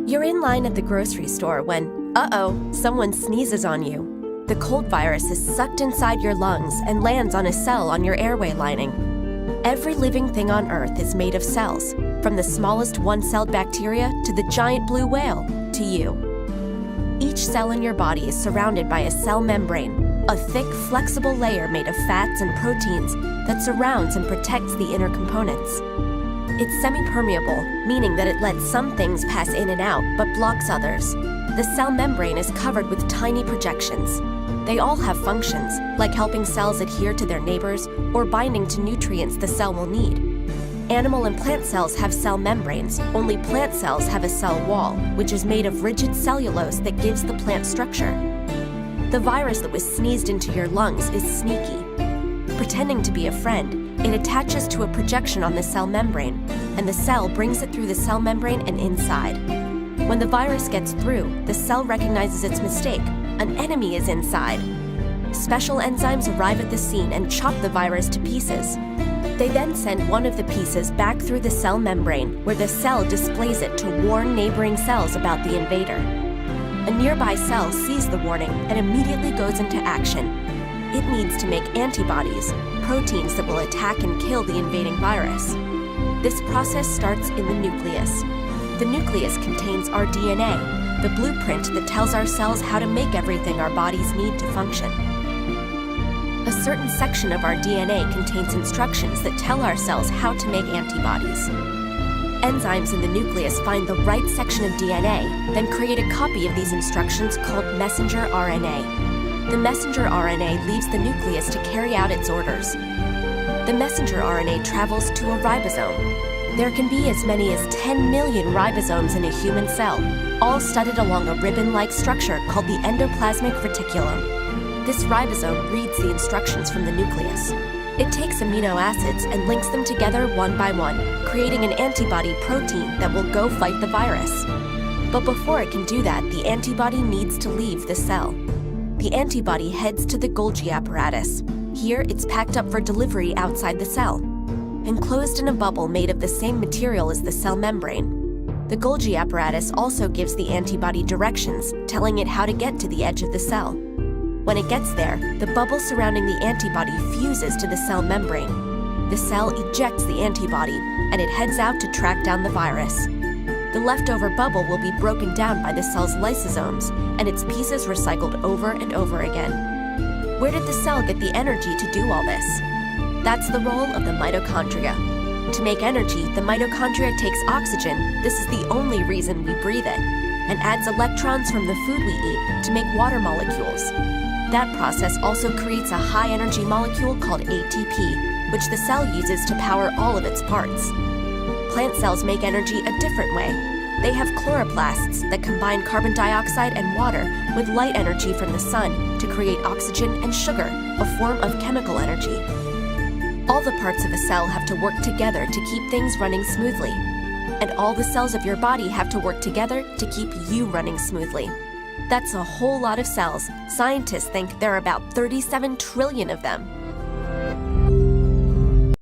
You're in line at the grocery store when, someone sneezes on you. The cold virus is sucked inside your lungs and lands on a cell on your airway lining. Every living thing on Earth is made of cells, from the smallest one-celled bacteria to the giant blue whale, to you. Each cell in your body is surrounded by a cell membrane, a thick, flexible layer made of fats and proteins that surrounds and protects the inner components. It's semi-permeable, meaning that it lets some things pass in and out, but blocks others. The cell membrane is covered with tiny projections. They all have functions, like helping cells adhere to their neighbors or binding to nutrients the cell will need. Animal and plant cells have cell membranes, only plant cells have a cell wall, which is made of rigid cellulose that gives the plant structure. The virus that was sneezed into your lungs is sneaky. Pretending to be a friend, it attaches to a projection on the cell membrane, and the cell brings it through the cell membrane and inside. When the virus gets through, the cell recognizes its mistake. An enemy is inside. Special enzymes arrive at the scene and chop the virus to pieces. They then send one of the pieces back through the cell membrane, where the cell displays it to warn neighboring cells about the invader. A nearby cell sees the warning and immediately goes into action. It needs to make antibodies, proteins that will attack and kill the invading virus. This process starts in the nucleus. The nucleus contains our DNA, the blueprint that tells our cells how to make everything our bodies need to function. A certain section of our DNA contains instructions that tell our cells how to make antibodies. Enzymes in the nucleus find the right section of DNA, then create a copy of these instructions called messenger RNA. The messenger RNA leaves the nucleus to carry out its orders. The messenger RNA travels to a ribosome. There can be as many as 10 million ribosomes in a human cell, all studded along a ribbon-like structure called the endoplasmic reticulum. This ribosome reads the instructions from the nucleus. It takes amino acids and links them together one by one, creating an antibody protein that will go fight the virus. But before it can do that, the antibody needs to leave the cell. The antibody heads to the Golgi apparatus. Here, it's packed up for delivery outside the cell. Enclosed in a bubble made of the same material as the cell membrane. The Golgi apparatus also gives the antibody directions, telling it how to get to the edge of the cell. When it gets there, the bubble surrounding the antibody fuses to the cell membrane. The cell ejects the antibody, and it heads out to track down the virus. The leftover bubble will be broken down by the cell's lysosomes, and its pieces recycled over and over again. Where did the cell get the energy to do all this? That's the role of the mitochondria. To make energy, the mitochondria takes oxygen, this is the only reason we breathe it, and adds electrons from the food we eat to make water molecules. That process also creates a high-energy molecule called ATP, which the cell uses to power all of its parts. Plant cells make energy a different way. They have chloroplasts that combine carbon dioxide and water with light energy from the sun to create oxygen and sugar, a form of chemical energy. All the parts of a cell have to work together to keep things running smoothly. And all the cells of your body have to work together to keep you running smoothly. That's a whole lot of cells. Scientists think there are about 37 trillion of them.